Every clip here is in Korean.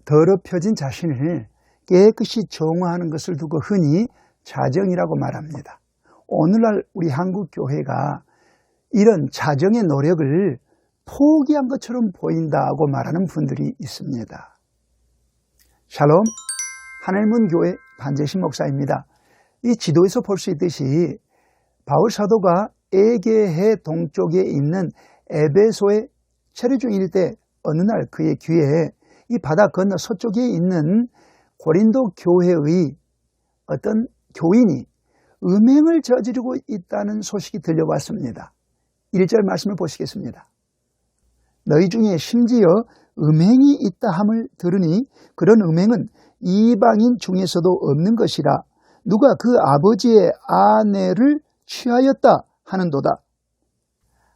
더럽혀진 자신을 깨끗이 정화하는 것을 두고 흔히 자정이라고 말합니다. 오늘날 우리 한국 교회가 이런 자정의 노력을 포기한 것처럼 보인다고 말하는 분들이 있습니다. 샬롬, 하늘문 교회 반재신 목사입니다. 이 지도에서 볼 수 있듯이 바울 사도가 에게해 동쪽에 있는 에베소에 체류 중일 때 어느 날 그의 귀에 이 바다 건너 서쪽에 있는 고린도 교회의 어떤 교인이 음행을 저지르고 있다는 소식이 들려왔습니다. 1절 말씀을 보시겠습니다. 너희 중에 심지어 음행이 있다 함을 들으니 그런 음행은 이방인 중에서도 없는 것이라 누가 그 아버지의 아내를 취하였다 하는도다.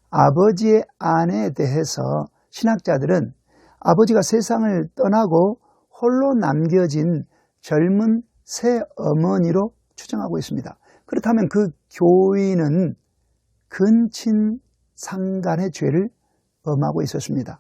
아버지의 아내에 대해서 신학자들은 아버지가 세상을 떠나고 홀로 남겨진 젊은 새 어머니로 추정하고 있습니다. 그렇다면 그 교인은 근친 상간의 죄를 범하고 있었습니다.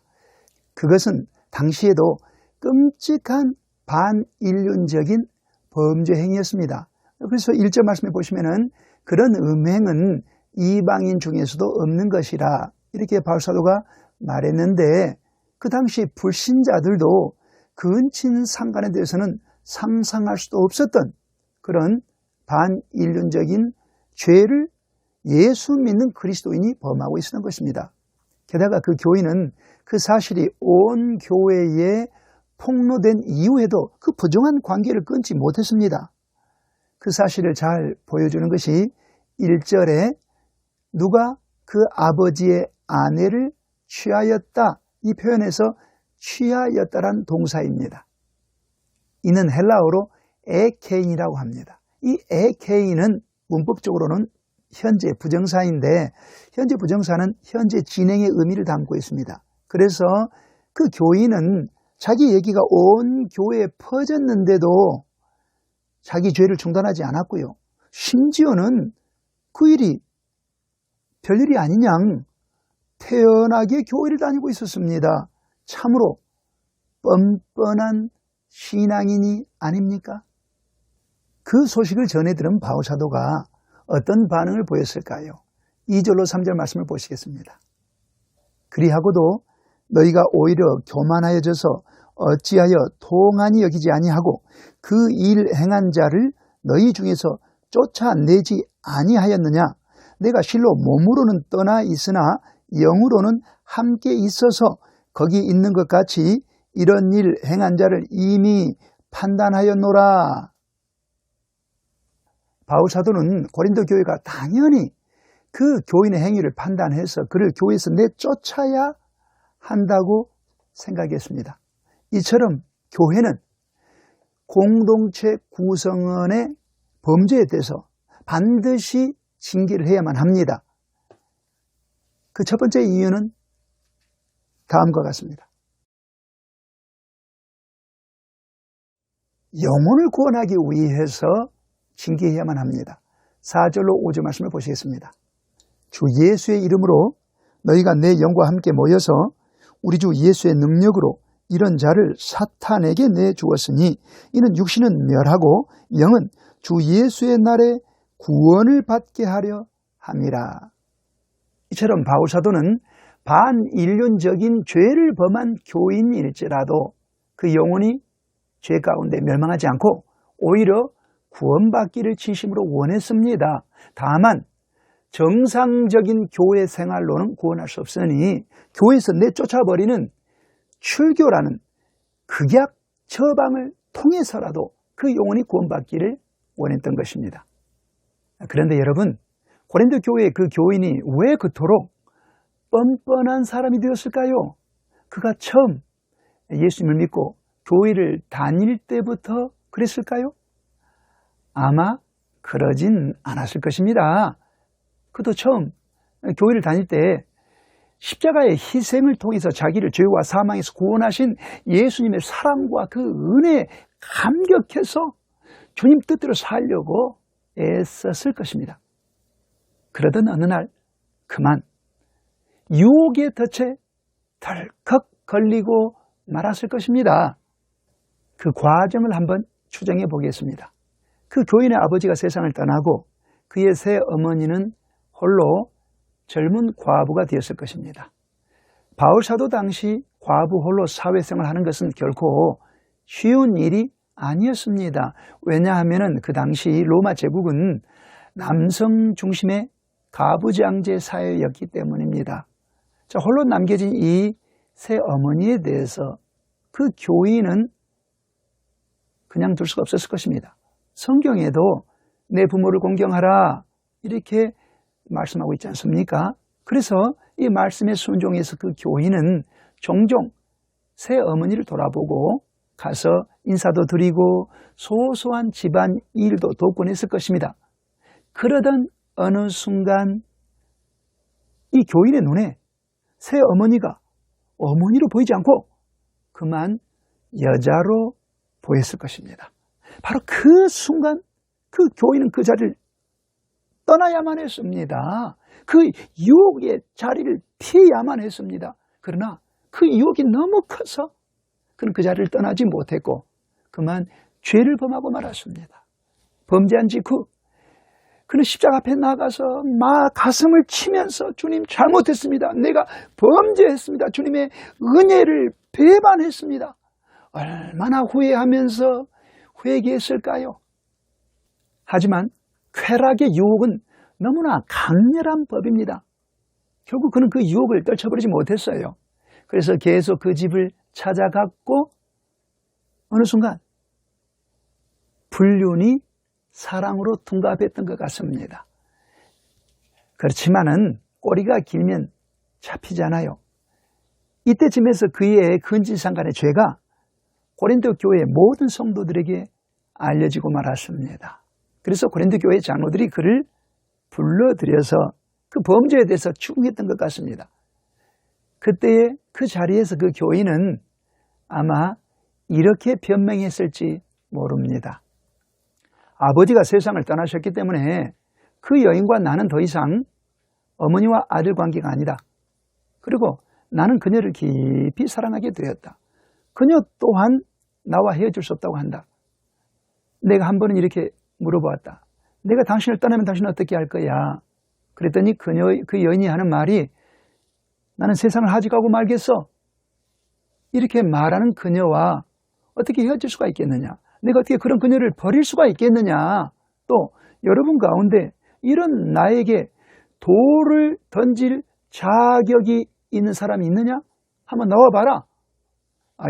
그것은 당시에도 끔찍한 반인륜적인 범죄 행위였습니다. 그래서 1절 말씀에 보시면은 그런 음행은 이방인 중에서도 없는 것이라 이렇게 바울 사도가 말했는데 그 당시 불신자들도 근친 상간에 대해서는 상상할 수도 없었던 그런 반인륜적인 죄를 예수 믿는 그리스도인이 범하고 있었던 것입니다. 게다가 그 교인은 그 사실이 온 교회에 폭로된 이후에도 그 부정한 관계를 끊지 못했습니다. 그 사실을 잘 보여주는 것이 1절에 누가 그 아버지의 아내를 취하였다 이 표현에서 취하였다란 동사입니다. 이는 헬라어로 에케인이라고 합니다. 이 에케인은 문법적으로는 현재 부정사인데 현재 부정사는 현재 진행의 의미를 담고 있습니다. 그래서 그 교인은 자기 얘기가 온 교회에 퍼졌는데도 자기 죄를 중단하지 않았고요. 심지어는 그 일이 별일이 아니냥 태연하게 교회를 다니고 있었습니다. 참으로 뻔뻔한 신앙인이 아닙니까? 그 소식을 전해 들은 바울 사도가 어떤 반응을 보였을까요? 2절로 3절 말씀을 보시겠습니다. 그리하고도 너희가 오히려 교만하여져서 어찌하여 통한이 여기지 아니하고 그 일 행한 자를 너희 중에서 쫓아내지 아니하였느냐? 내가 실로 몸으로는 떠나 있으나 영으로는 함께 있어서 거기 있는 것 같이 이런 일 행한 자를 이미 판단하였노라. 바울 사도는 고린도 교회가 당연히 그 교인의 행위를 판단해서 그를 교회에서 내쫓아야 한다고 생각했습니다. 이처럼 교회는 공동체 구성원의 범죄에 대해서 반드시 징계를 해야만 합니다. 그 첫 번째 이유는 다음과 같습니다. 영혼을 구원하기 위해서 징계해야만 합니다. 4절로 5절 말씀을 보시겠습니다. 주 예수의 이름으로 너희가 내 영과 함께 모여서 우리 주 예수의 능력으로 이런 자를 사탄에게 내주었으니 이는 육신은 멸하고 영은 주 예수의 날에 구원을 받게 하려 함이라. 이처럼 바울 사도는 반인륜적인 죄를 범한 교인일지라도 그 영혼이 죄 가운데 멸망하지 않고 오히려 구원받기를 진심으로 원했습니다. 다만 정상적인 교회 생활로는 구원할 수 없으니 교회에서 내쫓아버리는 출교라는 극약 처방을 통해서라도 그 영혼이 구원받기를 원했던 것입니다. 그런데 여러분, 고린도 교회의 그 교인이 왜 그토록 뻔뻔한 사람이 되었을까요? 그가 처음 예수님을 믿고 교회를 다닐 때부터 그랬을까요? 아마 그러진 않았을 것입니다. 그도 처음 교회를 다닐 때 십자가의 희생을 통해서 자기를 죄와 사망에서 구원하신 예수님의 사랑과 그 은혜에 감격해서 주님 뜻대로 살려고 애썼을 것입니다. 그러던 어느 날 그만 유혹의 덫에 덜컥 걸리고 말았을 것입니다. 그 과정을 한번 추정해 보겠습니다. 그 교인의 아버지가 세상을 떠나고 그의 새 어머니는 홀로 젊은 과부가 되었을 것입니다. 바울 사도 당시 과부 홀로 사회생활을 하는 것은 결코 쉬운 일이 아니었습니다. 왜냐하면 그 당시 로마 제국은 남성 중심의 가부장제 사회였기 때문입니다. 자, 홀로 남겨진 이 새 어머니에 대해서 그 교인은 그냥 둘 수가 없었을 것입니다. 성경에도 내 부모를 공경하라 이렇게 말씀하고 있지 않습니까? 그래서 이 말씀에 순종해서 그 교인은 종종 새 어머니를 돌아보고 가서 인사도 드리고 소소한 집안 일도 돕곤 했을 것입니다. 그러던 어느 순간 이 교인의 눈에 새 어머니가 어머니로 보이지 않고 그만 여자로 보였을 것입니다. 바로 그 순간 그 교인은 그 자리를 떠나야만 했습니다. 그 유혹의 자리를 피해야만 했습니다. 그러나 그 유혹이 너무 커서 그는 그 자리를 떠나지 못했고 그만 죄를 범하고 말았습니다. 범죄한 직후 그는 십자가 앞에 나가서 막 가슴을 치면서 주님 잘못했습니다. 내가 범죄했습니다. 주님의 은혜를 배반했습니다. 얼마나 후회하면서 회개했을까요? 하지만 쾌락의 유혹은 너무나 강렬한 법입니다. 결국 그는 그 유혹을 떨쳐버리지 못했어요. 그래서 계속 그 집을 찾아갔고 어느 순간 불륜이 사랑으로 둔갑했던 것 같습니다. 그렇지만은 꼬리가 길면 잡히잖아요. 이때쯤에서 그의 근친상간의 죄가 고린도 교회 모든 성도들에게 알려지고 말았습니다. 그래서 고린도 교회 장로들이 그를 불러들여서 그 범죄에 대해서 추궁했던 것 같습니다. 그때의 그 자리에서 그 교인은 아마 이렇게 변명했을지 모릅니다. 아버지가 세상을 떠나셨기 때문에 그 여인과 나는 더 이상 어머니와 아들 관계가 아니다. 그리고 나는 그녀를 깊이 사랑하게 되었다. 그녀 또한 나와 헤어질 수 없다고 한다. 내가 한 번은 이렇게 물어보았다. 내가 당신을 떠나면 당신은 어떻게 할 거야? 그랬더니 그 여인이 하는 말이 나는 세상을 하직하고 말겠어. 이렇게 말하는 그녀와 어떻게 헤어질 수가 있겠느냐? 내가 어떻게 그런 그녀를 버릴 수가 있겠느냐? 또 여러분 가운데 이런 나에게 돌을 던질 자격이 있는 사람이 있느냐? 한번 나와봐라.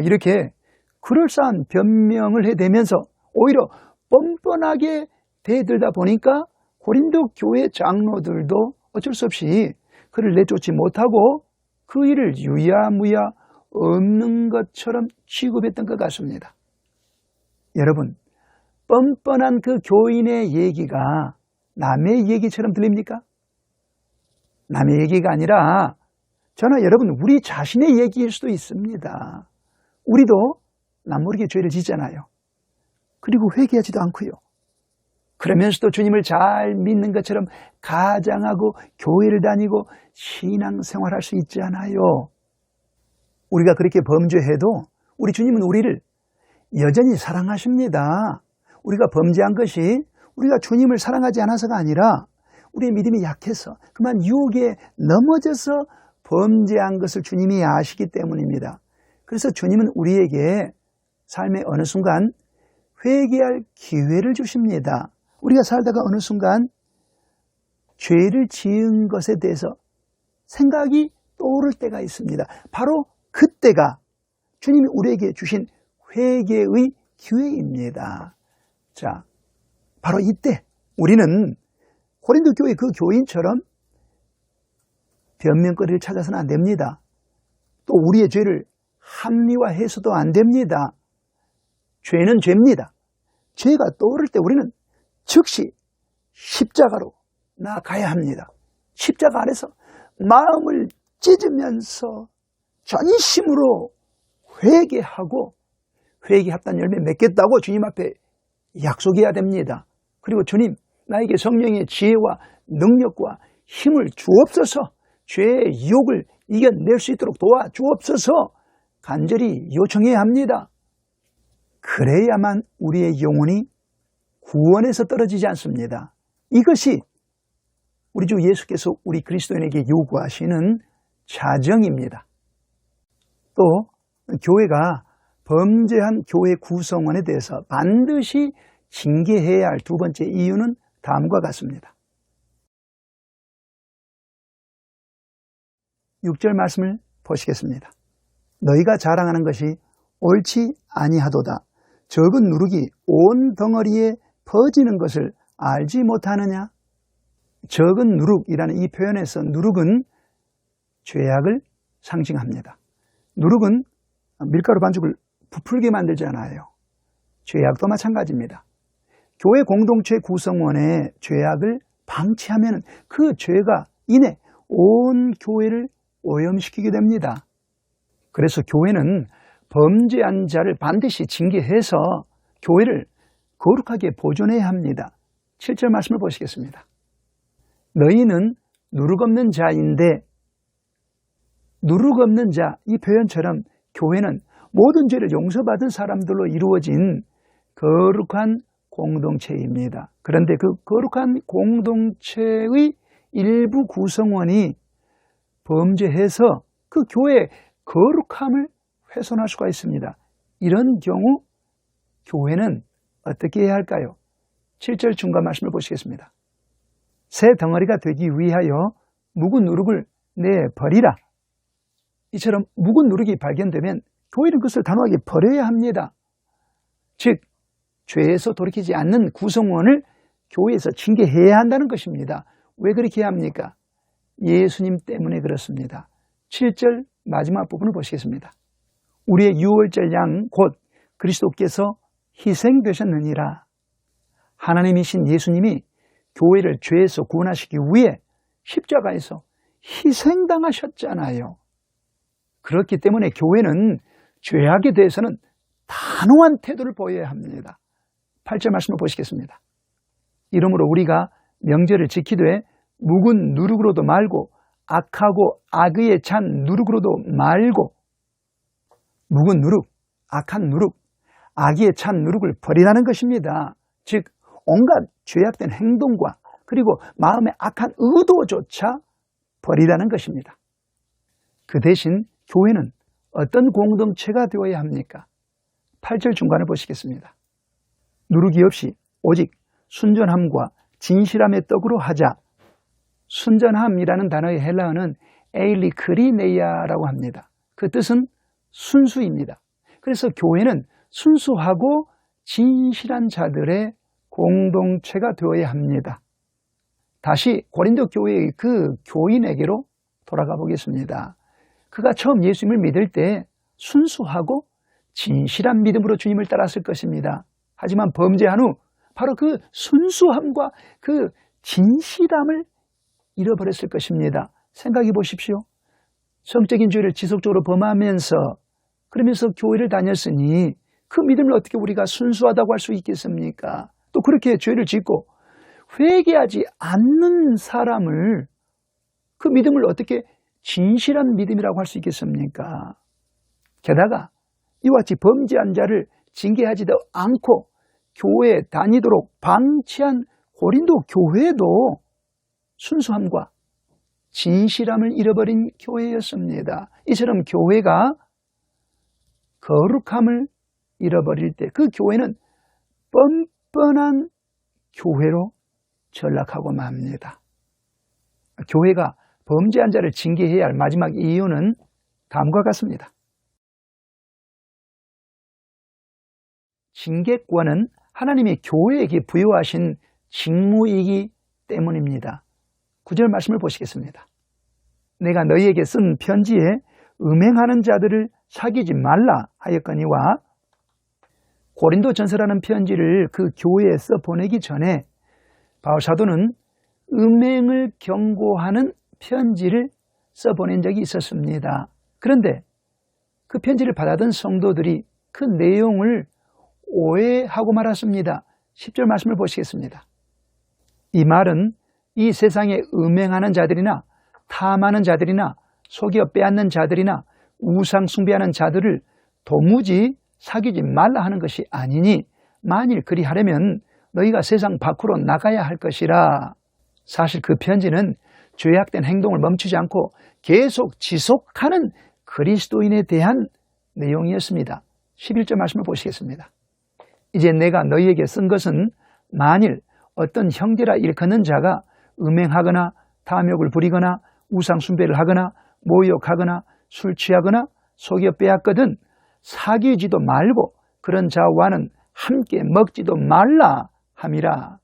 이렇게 그럴싸한 변명을 해대면서 오히려 뻔뻔하게 대들다 보니까 고린도 교회 장로들도 어쩔 수 없이 그를 내쫓지 못하고 그 일을 유야무야 없는 것처럼 취급했던 것 같습니다. 여러분, 뻔뻔한 그 교인의 얘기가 남의 얘기처럼 들립니까? 남의 얘기가 아니라 저나 여러분 우리 자신의 얘기일 수도 있습니다. 우리도 남모르게 죄를 짓잖아요. 그리고 회개하지도 않고요. 그러면서도 주님을 잘 믿는 것처럼 가장하고 교회를 다니고 신앙생활할 수 있지 않아요. 우리가 그렇게 범죄해도 우리 주님은 우리를 여전히 사랑하십니다. 우리가 범죄한 것이 우리가 주님을 사랑하지 않아서가 아니라 우리의 믿음이 약해서 그만 유혹에 넘어져서 범죄한 것을 주님이 아시기 때문입니다. 그래서 주님은 우리에게 삶의 어느 순간 회개할 기회를 주십니다. 우리가 살다가 어느 순간 죄를 지은 것에 대해서 생각이 떠오를 때가 있습니다. 바로 그때가 주님이 우리에게 주신 회개의 기회입니다. 자, 바로 이때 우리는 고린도 교회 그 교인처럼 변명거리를 찾아서는 안 됩니다. 또 우리의 죄를 합리화해서도 안 됩니다. 죄는 죄입니다. 죄가 떠오를 때 우리는 즉시 십자가로 나아가야 합니다. 십자가 아래서 마음을 찢으면서 전심으로 회개하고 회개합단 열매 맺겠다고 주님 앞에 약속해야 됩니다. 그리고 주님, 나에게 성령의 지혜와 능력과 힘을 주옵소서, 죄의 유혹을 이겨낼 수 있도록 도와주옵소서 간절히 요청해야 합니다. 그래야만 우리의 영혼이 구원에서 떨어지지 않습니다. 이것이 우리 주 예수께서 우리 그리스도인에게 요구하시는 자정입니다. 또 교회가 범죄한 교회 구성원에 대해서 반드시 징계해야 할 두 번째 이유는 다음과 같습니다. 6절 말씀을 보시겠습니다. 너희가 자랑하는 것이 옳지 아니하도다. 적은 누룩이 온 덩어리에 퍼지는 것을 알지 못하느냐? 적은 누룩이라는 이 표현에서 누룩은 죄악을 상징합니다. 누룩은 밀가루 반죽을 부풀게 만들지 않아요. 죄악도 마찬가지입니다. 교회 공동체 구성원의 죄악을 방치하면 그 죄가 인해 온 교회를 오염시키게 됩니다. 그래서 교회는 범죄한 자를 반드시 징계해서 교회를 거룩하게 보존해야 합니다. 7절 말씀을 보시겠습니다. 너희는 누룩 없는 자인데, 누룩 없는 자, 이 표현처럼 교회는 모든 죄를 용서받은 사람들로 이루어진 거룩한 공동체입니다. 그런데 그 거룩한 공동체의 일부 구성원이 범죄해서 그 교회의 거룩함을 훼손할 수가 있습니다. 이런 경우 교회는 어떻게 해야 할까요? 7절 중간 말씀을 보시겠습니다. 새 덩어리가 되기 위하여 묵은 누룩을 내버리라. 이처럼 묵은 누룩이 발견되면 교회는 그것을 단호하게 버려야 합니다. 즉 죄에서 돌이키지 않는 구성원을 교회에서 징계해야 한다는 것입니다. 왜 그렇게 해야 합니까? 예수님 때문에 그렇습니다. 7절 마지막 부분을 보시겠습니다. 우리의 유월절 양 곧 그리스도께서 희생되셨느니라. 하나님이신 예수님이 교회를 죄에서 구원하시기 위해 십자가에서 희생당하셨잖아요. 그렇기 때문에 교회는 죄악에 대해서는 단호한 태도를 보여야 합니다. 8절 말씀을 보시겠습니다. 이러므로 우리가 명절을 지키되 묵은 누룩으로도 말고 악하고 악의에 찬 누룩으로도 말고, 묵은 누룩, 악한 누룩, 악의에 찬 누룩을 버리라는 것입니다. 즉 온갖 죄악된 행동과 그리고 마음의 악한 의도조차 버리라는 것입니다. 그 대신 교회는 어떤 공동체가 되어야 합니까? 8절 중간을 보시겠습니다. 누룩이 없이 오직 순전함과 진실함의 떡으로 하자. 순전함이라는 단어의 헬라어는 에일리크리네이아라고 합니다. 그 뜻은 순수입니다. 그래서 교회는 순수하고 진실한 자들의 공동체가 되어야 합니다. 다시 고린도 교회의 그 교인에게로 돌아가 보겠습니다. 그가 처음 예수님을 믿을 때 순수하고 진실한 믿음으로 주님을 따랐을 것입니다. 하지만 범죄한 후 바로 그 순수함과 그 진실함을 잃어버렸을 것입니다. 생각해 보십시오. 성적인 죄를 지속적으로 범하면서 그러면서 교회를 다녔으니 그 믿음을 어떻게 우리가 순수하다고 할 수 있겠습니까? 또 그렇게 죄를 짓고 회개하지 않는 사람을 그 믿음을 어떻게 진실한 믿음이라고 할 수 있겠습니까? 게다가 이와 같이 범죄한 자를 징계하지도 않고 교회에 다니도록 방치한 고린도 교회도 순수함과 진실함을 잃어버린 교회였습니다. 이처럼 교회가 거룩함을 잃어버릴 때 그 교회는 뻔뻔한 교회로 전락하고 맙니다. 교회가 범죄한 자를 징계해야 할 마지막 이유는 다음과 같습니다. 징계권은 하나님이 교회에게 부여하신 직무이기 때문입니다. 9절 말씀을 보시겠습니다. 내가 너희에게 쓴 편지에 음행하는 자들을 사귀지 말라 하였거니와, 고린도 전서라는 편지를 그 교회에 써 보내기 전에 바울 사도는 음행을 경고하는 편지를 써 보낸 적이 있었습니다. 그런데 그 편지를 받아든 성도들이 그 내용을 오해하고 말았습니다. 10절 말씀을 보시겠습니다. 이 말은 이 세상에 음행하는 자들이나 탐하는 자들이나 속여 빼앗는 자들이나 우상 숭배하는 자들을 도무지 사귀지 말라 하는 것이 아니니 만일 그리하려면 너희가 세상 밖으로 나가야 할 것이라. 사실 그 편지는 죄악된 행동을 멈추지 않고 계속 지속하는 그리스도인에 대한 내용이었습니다. 11절 말씀을 보시겠습니다. 이제 내가 너희에게 쓴 것은 만일 어떤 형제라 일컫는 자가 음행하거나 탐욕을 부리거나 우상 숭배를 하거나 모욕하거나 술 취하거나 속여 빼앗거든 사귀지도 말고 그런 자와는 함께 먹지도 말라 함이라.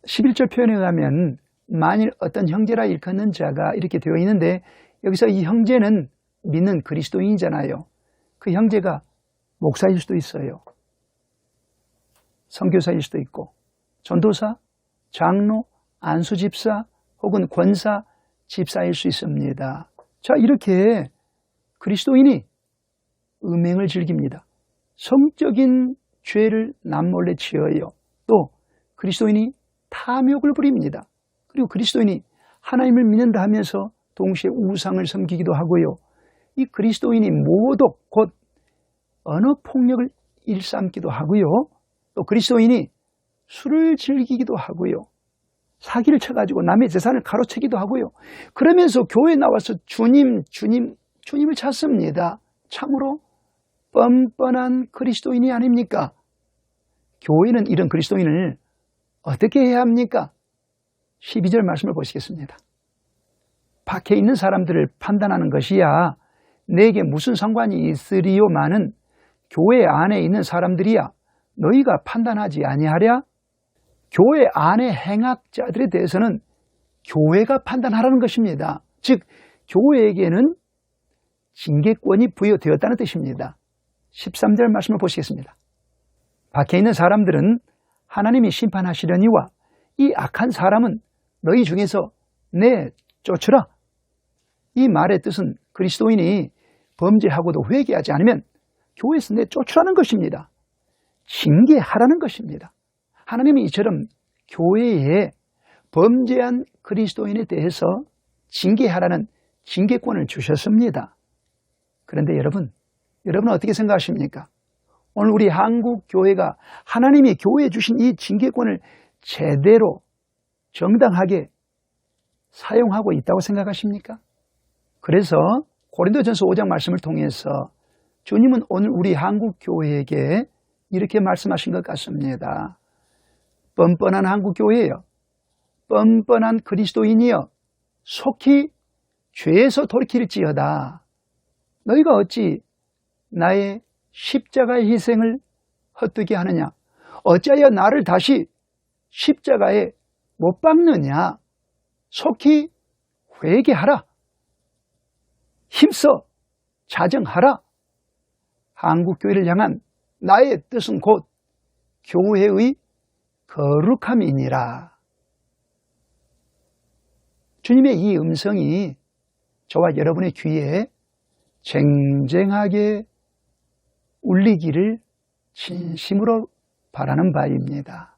11절 표현에 의하면 만일 어떤 형제라 일컫는 자가 이렇게 되어 있는데 여기서 이 형제는 믿는 그리스도인이잖아요. 그 형제가 목사일 수도 있어요. 선교사일 수도 있고 전도사, 장로, 안수집사 혹은 권사, 집사일 수 있습니다. 자, 이렇게 그리스도인이 음행을 즐깁니다. 성적인 죄를 남몰래 지어요. 또 그리스도인이 탐욕을 부립니다. 그리고 그리스도인이 하나님을 믿는다 하면서 동시에 우상을 섬기기도 하고요. 이 그리스도인이 모독 곧 언어폭력을 일삼기도 하고요. 또 그리스도인이 술을 즐기기도 하고요. 사기를 쳐가지고 남의 재산을 가로채기도 하고요. 그러면서 교회에 나와서 주님을 찾습니다. 참으로 뻔뻔한 그리스도인이 아닙니까? 교회는 이런 그리스도인을 어떻게 해야 합니까? 12절 말씀을 보시겠습니다. 밖에 있는 사람들을 판단하는 것이야 내게 무슨 상관이 있으리요마는 교회 안에 있는 사람들이야 너희가 판단하지 아니하랴? 교회 안의 행악자들에 대해서는 교회가 판단하라는 것입니다. 즉 교회에게는 징계권이 부여되었다는 뜻입니다. 13절 말씀을 보시겠습니다. 밖에 있는 사람들은 하나님이 심판하시려니와 이 악한 사람은 너희 중에서 내쫓으라. 이 말의 뜻은 그리스도인이 범죄하고도 회개하지 않으면 교회에서 내쫓으라는 것입니다. 징계하라는 것입니다. 하나님이 이처럼 교회에 범죄한 그리스도인에 대해서 징계하라는 징계권을 주셨습니다. 그런데 여러분은 어떻게 생각하십니까? 오늘 우리 한국 교회가 하나님이 교회에 주신 이 징계권을 제대로 정당하게 사용하고 있다고 생각하십니까? 그래서 고린도전서 5장 말씀을 통해서 주님은 오늘 우리 한국 교회에게 이렇게 말씀하신 것 같습니다. 뻔뻔한 한국 교회예요. 뻔뻔한 그리스도인이여 속히 죄에서 돌이킬지어다. 너희가 어찌 나의 십자가의 희생을 헛되게 하느냐? 어찌하여 나를 다시 십자가에 못 박느냐? 속히 회개하라. 힘써 자정하라. 한국교회를 향한 나의 뜻은 곧 교회의 거룩함이니라. 주님의 이 음성이 저와 여러분의 귀에 쟁쟁하게 울리기를 진심으로 바라는 바입니다.